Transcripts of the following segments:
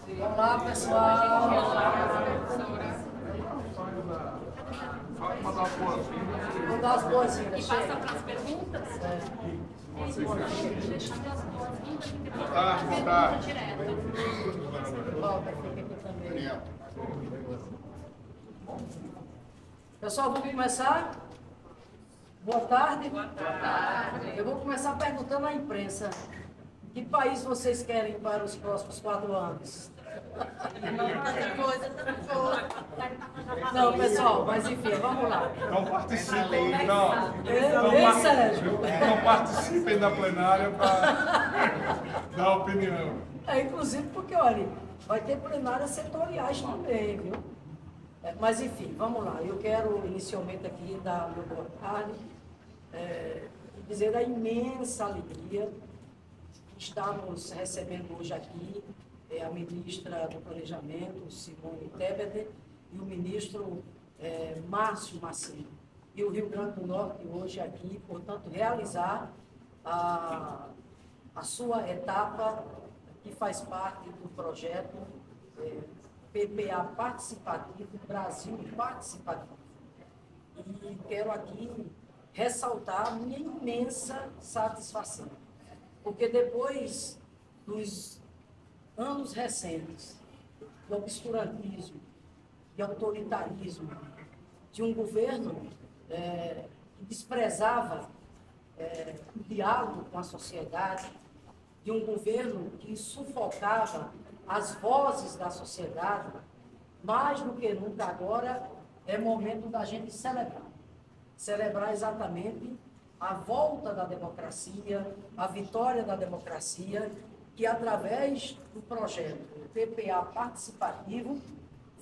Olá, pessoal. Vou dar as boas-vindas. E passa para as perguntas? Deixando as boas-vindas. Boa tarde. Direto. Volta, fica aqui também. Pessoal, vamos começar? Boa tarde. Boa tarde. Eu vou começar perguntando à imprensa. Que país vocês querem para os próximos 4 anos? Não, pessoal, mas enfim, vamos lá. Então participem, Sérgio? Então participem da plenária para dar opinião. Inclusive porque, olha, vai ter plenárias setoriais também, viu? Mas enfim, vamos lá. Eu quero inicialmente aqui dar meu boa tarde e dizer da imensa alegria que estamos recebendo hoje aqui a ministra do Planejamento, Simone Tebet, e o ministro Márcio Macedo. E o Rio Grande do Norte hoje aqui, portanto, realizar a sua etapa que faz parte do projeto PPA Participativo, Brasil Participativo. E quero aqui ressaltar a minha imensa satisfação, porque depois dos anos recentes do obscurantismo e autoritarismo de um governo que desprezava o diálogo com a sociedade, de um governo que sufocava as vozes da sociedade, mais do que nunca agora é momento da gente celebrar exatamente a volta da democracia, a vitória da democracia, que através do projeto PPA Participativo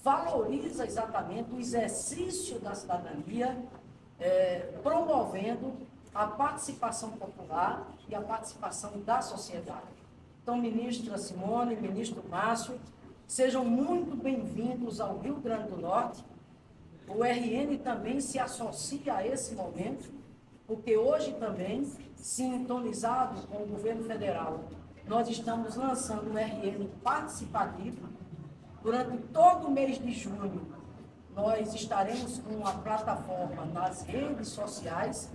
valoriza exatamente o exercício da cidadania, promovendo a participação popular e a participação da sociedade. Então, ministra Simone, ministro Márcio, sejam muito bem-vindos ao Rio Grande do Norte. O RN também se associa a esse momento, porque hoje também, sintonizado com o governo federal, nós estamos lançando um RN participativo. Durante todo o mês de junho, nós estaremos com uma plataforma nas redes sociais,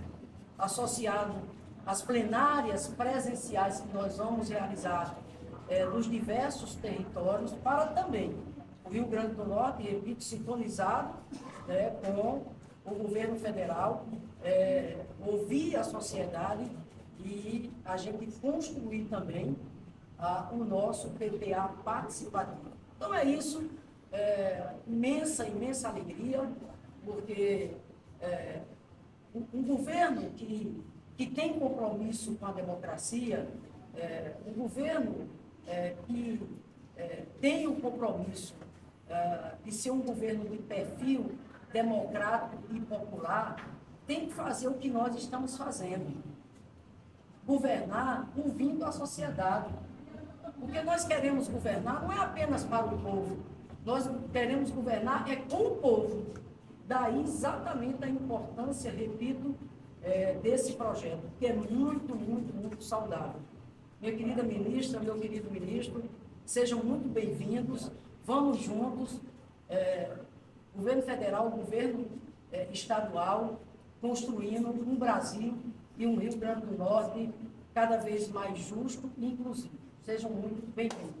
associado às plenárias presenciais que nós vamos realizar nos diversos territórios, para também o Rio Grande do Norte, repito, sintonizado com o governo federal, ouvir a sociedade e a gente construir também o nosso PPA participativo. Então é isso, imensa alegria, porque um governo que tem compromisso com a democracia, um governo que tem o compromisso de ser um governo de perfil democrático e popular, tem que fazer o que nós estamos fazendo. Governar ouvindo a sociedade. Porque nós queremos governar não é apenas para o povo, nós queremos governar com o povo. Daí exatamente a importância, repito, desse projeto, que é muito saudável. Minha querida ministra, meu querido ministro, sejam muito bem-vindos, vamos juntos, governo federal, governo estadual, construindo um Brasil e um Rio Grande do Norte cada vez mais justo e inclusivo. Sejam muito bem-vindos.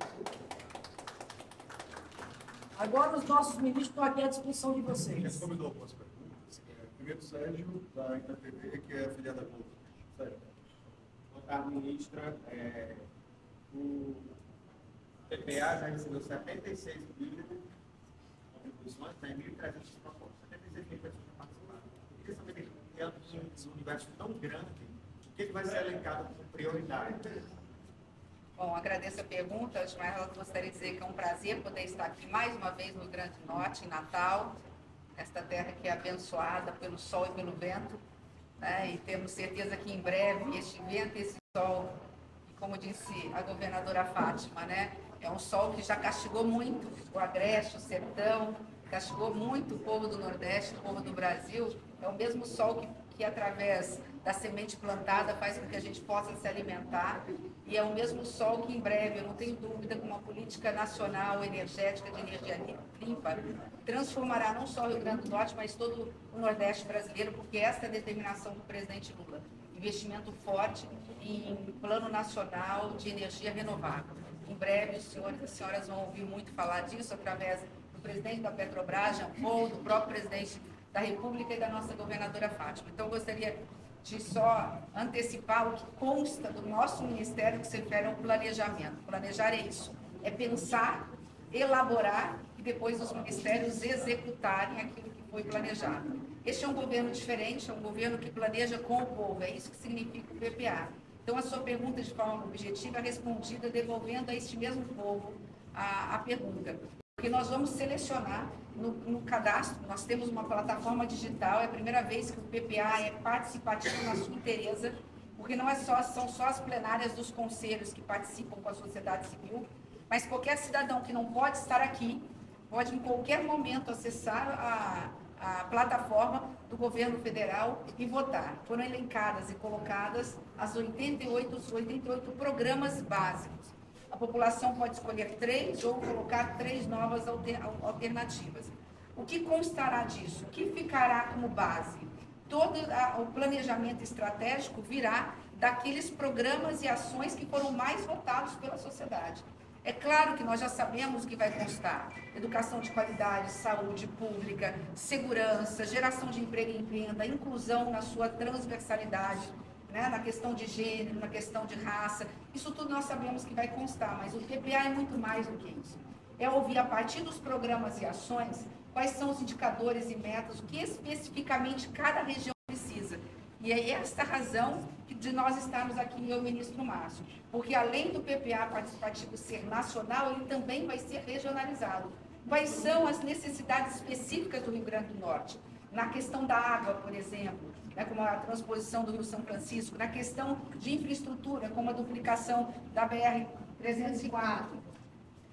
Agora os nossos ministros estão aqui à disposição de vocês. A gente convidou algumas perguntas. Primeiro, Sérgio, da INTV, que é afiliada da Globo. Sérgio. Boa tarde, ministra. O PPA já recebeu 76 mil contribuições, tem 1.300 propostas, 76 mil pessoas já participaram. Eu queria saber, diante um universo tão grande, o que vai ser elencado como prioridade? Bom, agradeço a pergunta. Antes de mais, eu gostaria de dizer que é um prazer poder estar aqui mais uma vez no Rio Grande do Norte, em Natal, esta terra que é abençoada pelo sol e pelo vento, né? E temos certeza que em breve este vento e esse sol, e como disse a governadora Fátima, né? É um sol que já castigou muito o Agreste, o Sertão, castigou muito o povo do Nordeste, o povo do Brasil. É o mesmo sol que através da semente plantada faz com que a gente possa se alimentar, e é o mesmo sol que em breve, eu não tenho dúvida, com uma política nacional energética de energia limpa, transformará não só o Rio Grande do Norte, mas todo o Nordeste brasileiro, porque essa é a determinação do presidente Lula. Investimento forte em plano nacional de energia renovável. Em breve, os senhores e as senhoras vão ouvir muito falar disso através do presidente da Petrobras, Jean Paul, do próprio presidente da República e da nossa governadora Fátima. Então, eu gostaria de só antecipar o que consta do nosso ministério que se refere ao planejamento. Planejar é isso, é pensar, elaborar e depois os ministérios executarem aquilo que foi planejado. Este é um governo diferente, é um governo que planeja com o povo, é isso que significa o PPA. Então, a sua pergunta de forma objetiva é respondida devolvendo a este mesmo povo a pergunta. Porque nós vamos selecionar no cadastro, nós temos uma plataforma digital, é a primeira vez que o PPA é participativo na sua inteireza, porque não são só as plenárias dos conselhos que participam com a sociedade civil, mas qualquer cidadão que não pode estar aqui, pode em qualquer momento acessar a plataforma do governo federal e votar. Foram elencadas e colocadas os 88 programas básicos. A população pode escolher 3 ou colocar 3 novas alternativas. O que constará disso? O que ficará como base? Todo o planejamento estratégico virá daqueles programas e ações que foram mais votados pela sociedade. É claro que nós já sabemos o que vai constar: educação de qualidade, saúde pública, segurança, geração de emprego e renda, inclusão na sua transversalidade, né, na questão de gênero, na questão de raça. Isso tudo nós sabemos que vai constar, mas o PPA é muito mais do que isso. É ouvir a partir dos programas e ações quais são os indicadores e metas, o que especificamente cada região precisa. E é esta razão de nós estarmos aqui, eu e o ministro Márcio, porque além do PPA participativo ser nacional, ele também vai ser regionalizado. Quais são as necessidades específicas do Rio Grande do Norte? Na questão da água, por exemplo, né, como a transposição do Rio São Francisco, na questão de infraestrutura, como a duplicação da BR-304,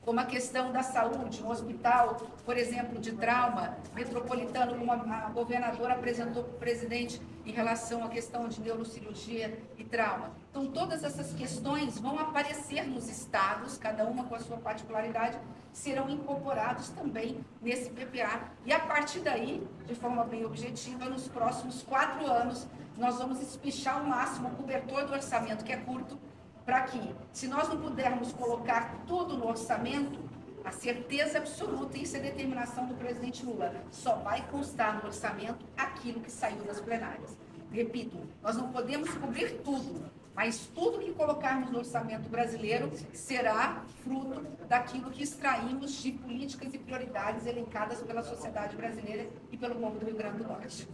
como a questão da saúde, um hospital, por exemplo, de trauma metropolitano, como a governadora apresentou para o presidente em relação à questão de neurocirurgia e trauma. Então, todas essas questões vão aparecer nos estados, cada uma com a sua particularidade, serão incorporados também nesse PPA. E a partir daí, de forma bem objetiva, nos próximos 4 anos, nós vamos espichar ao máximo o cobertor do orçamento, que é curto, para que, se nós não pudermos colocar tudo no orçamento, a certeza absoluta, e isso é determinação do presidente Lula, só vai constar no orçamento aquilo que saiu das plenárias. Repito, nós não podemos cobrir tudo, mas tudo que colocarmos no orçamento brasileiro será fruto daquilo que extraímos de políticas e prioridades elencadas pela sociedade brasileira e pelo povo do Rio Grande do Norte.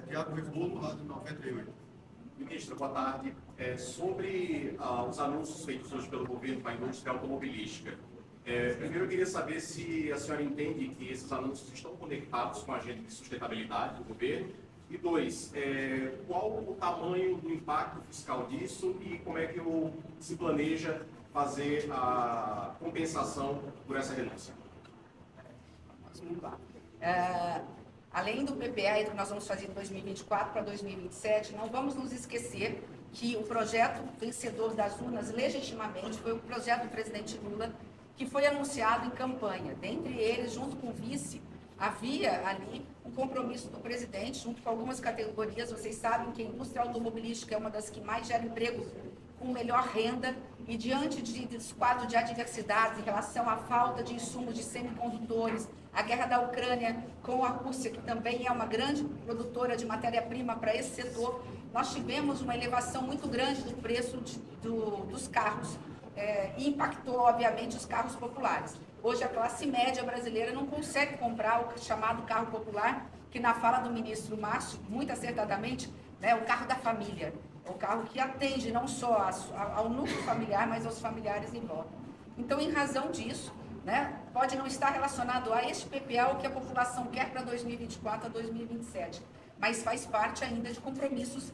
Tiago Rebolo, lá de 98. Ministra, boa tarde. Sobre os anúncios feitos hoje pelo governo para a indústria automobilística, primeiro eu queria saber se a senhora entende que esses anúncios estão conectados com a agenda de sustentabilidade do governo. E 2, qual o tamanho do impacto fiscal disso e como é que se planeja fazer a compensação por essa renúncia? Vamos lá. Além do PPA que nós vamos fazer de 2024 para 2027, não vamos nos esquecer que o projeto vencedor das urnas, legitimamente, foi o projeto do presidente Lula, que foi anunciado em campanha. Dentre eles, junto com o vice, havia ali um compromisso do presidente, junto com algumas categorias. Vocês sabem que a indústria automobilística é uma das que mais gera emprego com melhor renda, e diante desse quadro de adversidades em relação à falta de insumos de semicondutores, a guerra da Ucrânia com a Rússia, que também é uma grande produtora de matéria-prima para esse setor, nós tivemos uma elevação muito grande do preço dos carros, e impactou, obviamente, os carros populares. Hoje, a classe média brasileira não consegue comprar o chamado carro popular, que na fala do ministro Márcio, muito acertadamente, né, o carro da família. O carro que atende não só ao núcleo familiar, mas aos familiares em volta. Então, em razão disso, né, pode não estar relacionado a este PPA o que a população quer para 2024 a 2027, mas faz parte ainda de compromissos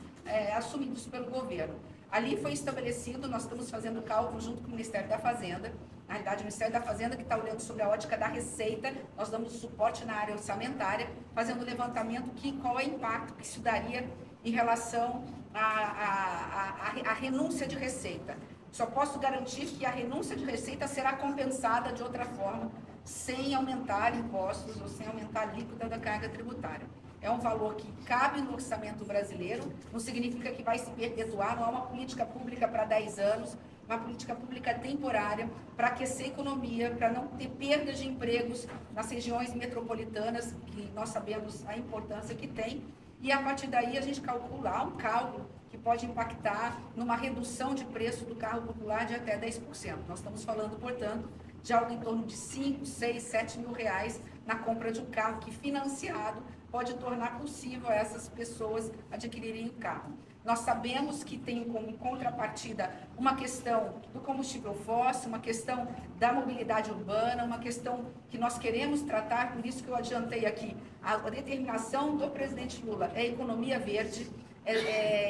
assumidos pelo governo. Ali foi estabelecido, nós estamos fazendo cálculo junto com o Ministério da Fazenda, na realidade o Ministério da Fazenda que está olhando sobre a ótica da receita, nós damos suporte na área orçamentária, fazendo o levantamento qual é o impacto que isso daria em relação à renúncia de receita. Só posso garantir que a renúncia de receita será compensada de outra forma, sem aumentar impostos ou sem aumentar a alíquota da carga tributária. É um valor que cabe no orçamento brasileiro, não significa que vai se perpetuar, não é uma política pública para 10 anos, uma política pública temporária para aquecer a economia, para não ter perda de empregos nas regiões metropolitanas, que nós sabemos a importância que tem, e a partir daí a gente calcula um cálculo que pode impactar numa redução de preço do carro popular de até 10%. Nós estamos falando, portanto, de algo em torno de 5, 6, 7 mil reais na compra de um carro que, financiado, pode tornar possível a essas pessoas adquirirem o carro. Nós sabemos que tem como contrapartida uma questão do combustível fóssil, uma questão da mobilidade urbana, uma questão que nós queremos tratar, por isso que eu adiantei aqui, a determinação do presidente Lula é economia verde,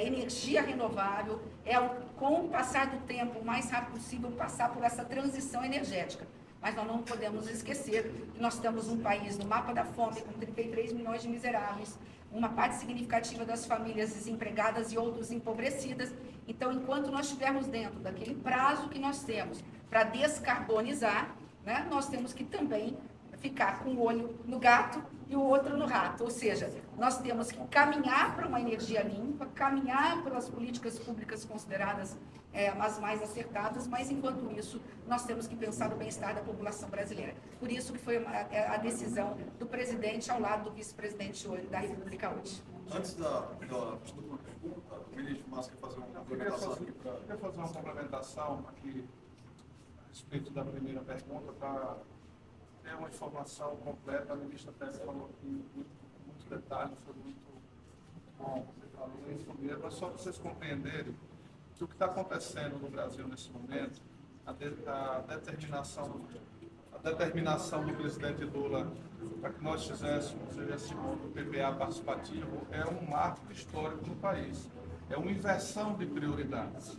energia renovável, com o passar do tempo, o mais rápido possível, passar por essa transição energética. Mas nós não podemos esquecer que nós estamos um país no mapa da fome com 33 milhões de miseráveis, uma parte significativa das famílias desempregadas e outras empobrecidas. Então, enquanto nós estivermos dentro daquele prazo que nós temos para descarbonizar, né, nós temos que também ficar com o olho no gato e o outro no rato. Ou seja, nós temos que caminhar para uma energia limpa, caminhar pelas políticas públicas consideradas as mais acertadas, mas enquanto isso, nós temos que pensar no bem-estar da população brasileira. Por isso que foi a decisão do presidente ao lado do vice-presidente da República hoje. Antes da última pergunta, o ministro Massa quer fazer uma complementação aqui para... Eu queria fazer uma complementação aqui a respeito da primeira pergunta, para ter uma informação completa. A ministra Tess falou aqui muitos detalhes, foi muito bom, você falou isso mesmo, mas só para vocês compreenderem que o que está acontecendo no Brasil nesse momento, a determinação do presidente Lula para que nós fizéssemos esse segundo PPA participativo é um marco histórico no país, é uma inversão de prioridades.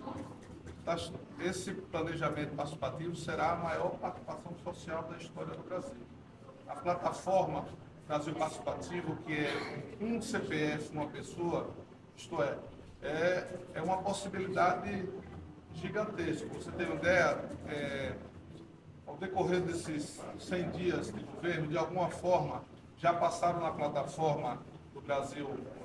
Esse planejamento participativo será a maior participação social da história do Brasil. A plataforma Brasil Participativo, que é um CPF, uma pessoa, isto é uma possibilidade gigantesca. Você tem uma ideia, ao decorrer desses 100 dias de governo, de alguma forma, já passaram na plataforma do Brasil.br,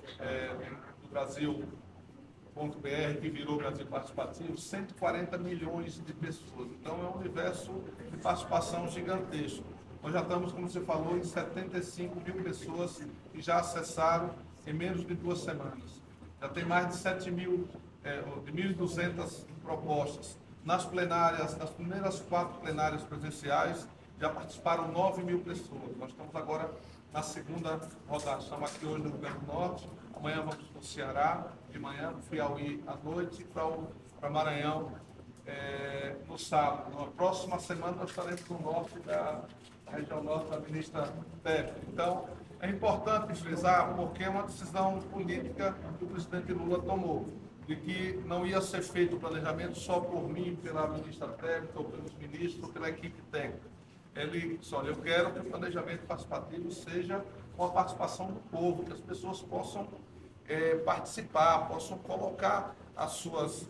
que virou Brasil Participativo, 140 milhões de pessoas. Então, é um universo de participação gigantesco. Nós já estamos, como você falou, em 75 mil pessoas que já acessaram em menos de 2 semanas. Já tem mais de 1.200 propostas. Nas plenárias, nas primeiras 4 plenárias presenciais, já participaram 9 mil pessoas. Nós estamos agora na segunda rodada. Estamos aqui hoje no Rio Grande do Norte, amanhã vamos para o Ceará, de manhã, para Piauí à noite, para Maranhão no sábado. Na próxima semana nós estaremos no norte da região norte da ministra Tebet. Então, é importante frisar, porque é uma decisão política que o presidente Lula tomou, de que não ia ser feito o planejamento só por mim, pela ministra Tebet, ou pelos ministros, ou pela equipe técnica. Ele disse, olha, eu quero que o planejamento participativo seja com a participação do povo, que as pessoas possam participar, possam colocar as suas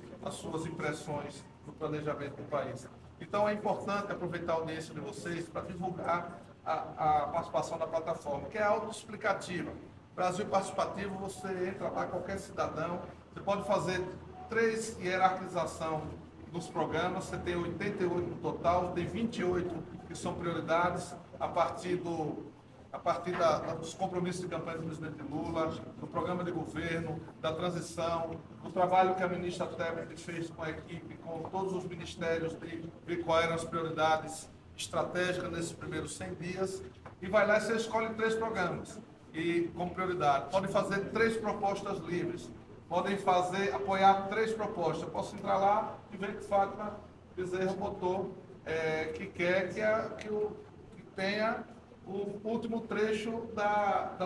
impressões no planejamento do país. Então, é importante aproveitar a audiência de vocês para divulgar a participação da plataforma, que é autoexplicativa. Brasil Participativo, você entra lá, qualquer cidadão, você pode fazer 3 hierarquização dos programas, você tem 88 no total, tem 28 que são prioridades a partir dos compromissos de campanha do presidente Lula, do programa de governo, da transição, do trabalho que a ministra Tebet fez com a equipe, com todos os ministérios, de ver quais eram as prioridades estratégicas nesses primeiros 100 dias, e vai lá e você escolhe 3 programas e como prioridade. Podem fazer 3 propostas livres, podem apoiar 3 propostas. Eu posso entrar lá e ver que Fátima Bezerra botou que quer que tenha o último trecho da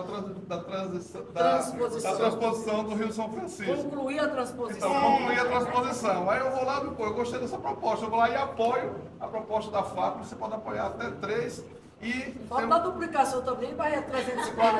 transposição do Rio São Francisco. Concluir a transposição. Então, concluir a transposição. Aí eu vou lá e eu gostei dessa proposta, eu vou lá e apoio a proposta da FAP. Você pode apoiar até 3 E Falta a duplicação também, vai a 304.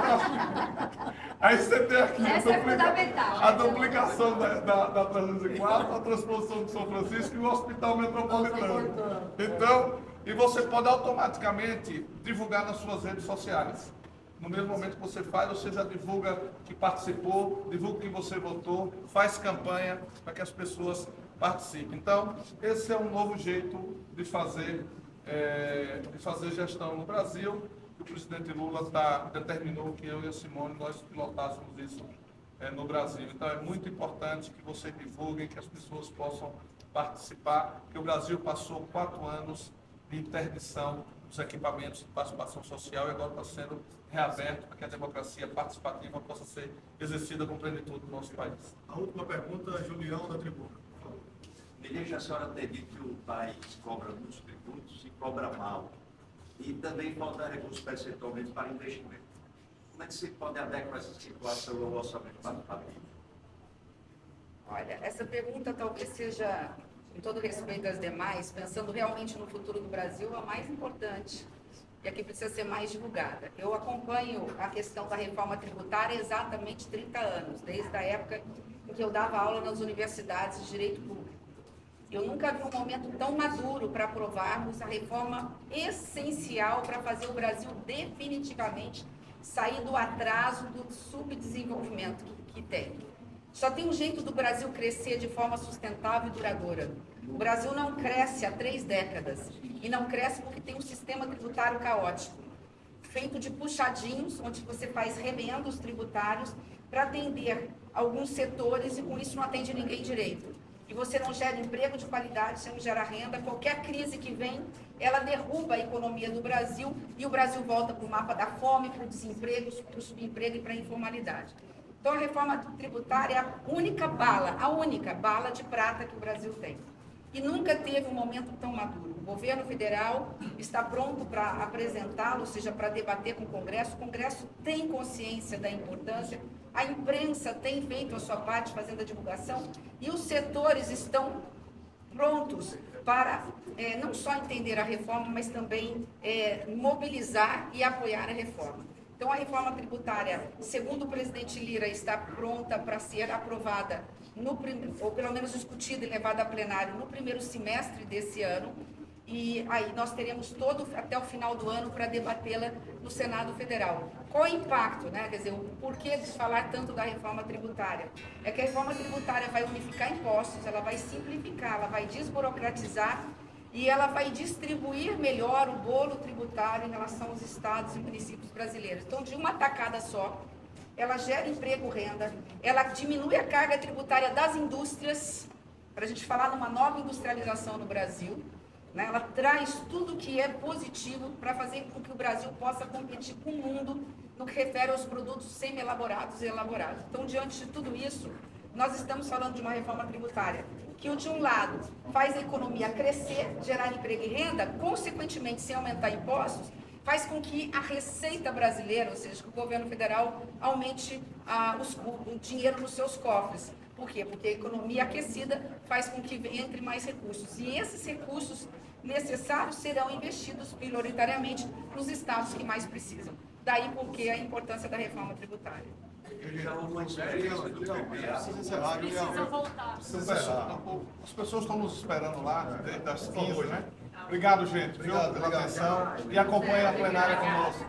aí você tem aqui Essa é fundamental. a duplicação da 304, a transposição de São Francisco e o Hospital Metropolitano. Então, e você pode automaticamente divulgar nas suas redes sociais. No mesmo momento que você faz, você já divulga que participou, divulga que você votou, faz campanha para que as pessoas participem. Então, esse é um novo jeito de fazer gestão no Brasil. O presidente Lula determinou que eu e a Simone nós pilotássemos isso no Brasil. Então, é muito importante que vocês divulguem, que as pessoas possam participar, que o Brasil passou 4 anos de interdição dos equipamentos de participação social e agora está sendo reaberto para que a democracia participativa possa ser exercida com plenitude no nosso país. A última pergunta, Julião, da Tribuna. Ministro, a senhora tem dito que o país cobra muitos tributos e cobra mal. E também falta recursos percentualmente para investimento. Como é que se pode adequar essa situação ao orçamento participativo? Olha, essa pergunta talvez seja, com todo respeito às demais, pensando realmente no futuro do Brasil, a mais importante e a que precisa ser mais divulgada. Eu acompanho a questão da reforma tributária há exatamente 30 anos, desde a época em que eu dava aula nas universidades de direito público. Eu nunca vi um momento tão maduro para aprovarmos a reforma essencial para fazer o Brasil definitivamente sair do atraso, do subdesenvolvimento que tem. Só tem um jeito do Brasil crescer de forma sustentável e duradoura. O Brasil não cresce há 3 décadas e não cresce porque tem um sistema tributário caótico, feito de puxadinhos, onde você faz remendos tributários para atender alguns setores e com isso não atende ninguém direito. E você não gera emprego de qualidade, você não gera renda. Qualquer crise que vem, ela derruba a economia do Brasil e o Brasil volta para o mapa da fome, para o desemprego, para o subemprego e para a informalidade. Então, a reforma tributária é a única bala de prata que o Brasil tem. E nunca teve um momento tão maduro. O governo federal está pronto para apresentá-lo, ou seja, para debater com o Congresso tem consciência da importância, a imprensa tem feito a sua parte fazendo a divulgação e os setores estão prontos para não só entender a reforma, mas também mobilizar e apoiar a reforma. Então, a reforma tributária, segundo o presidente Lira, está pronta para ser aprovada, ou pelo menos discutida e levada a plenário no primeiro semestre desse ano. E aí nós teremos até o final do ano para debatê-la no Senado Federal. Qual é o impacto, né? Quer dizer, o porquê de falar tanto da reforma tributária? É que a reforma tributária vai unificar impostos, ela vai simplificar, ela vai desburocratizar e ela vai distribuir melhor o bolo tributário em relação aos estados e municípios brasileiros. Então, de uma tacada só, ela gera emprego, renda, ela diminui a carga tributária das indústrias, para a gente falar numa nova industrialização no Brasil, né? Ela traz tudo que é positivo para fazer com que o Brasil possa competir com o mundo no que refere aos produtos semi-elaborados e elaborados. Então, diante de tudo isso, nós estamos falando de uma reforma tributária que, de um lado, faz a economia crescer, gerar emprego e renda, consequentemente, sem aumentar impostos, faz com que a receita brasileira, ou seja, que o governo federal aumente o dinheiro nos seus cofres. Por quê? Porque a economia aquecida faz com que entre mais recursos. E esses recursos necessários serão investidos prioritariamente nos estados que mais precisam. Daí porque a importância da reforma tributária. Precisa voltar. As pessoas estão nos esperando lá, desde as 15, né? Obrigado, gente, pela atenção e acompanhe a plenária conosco.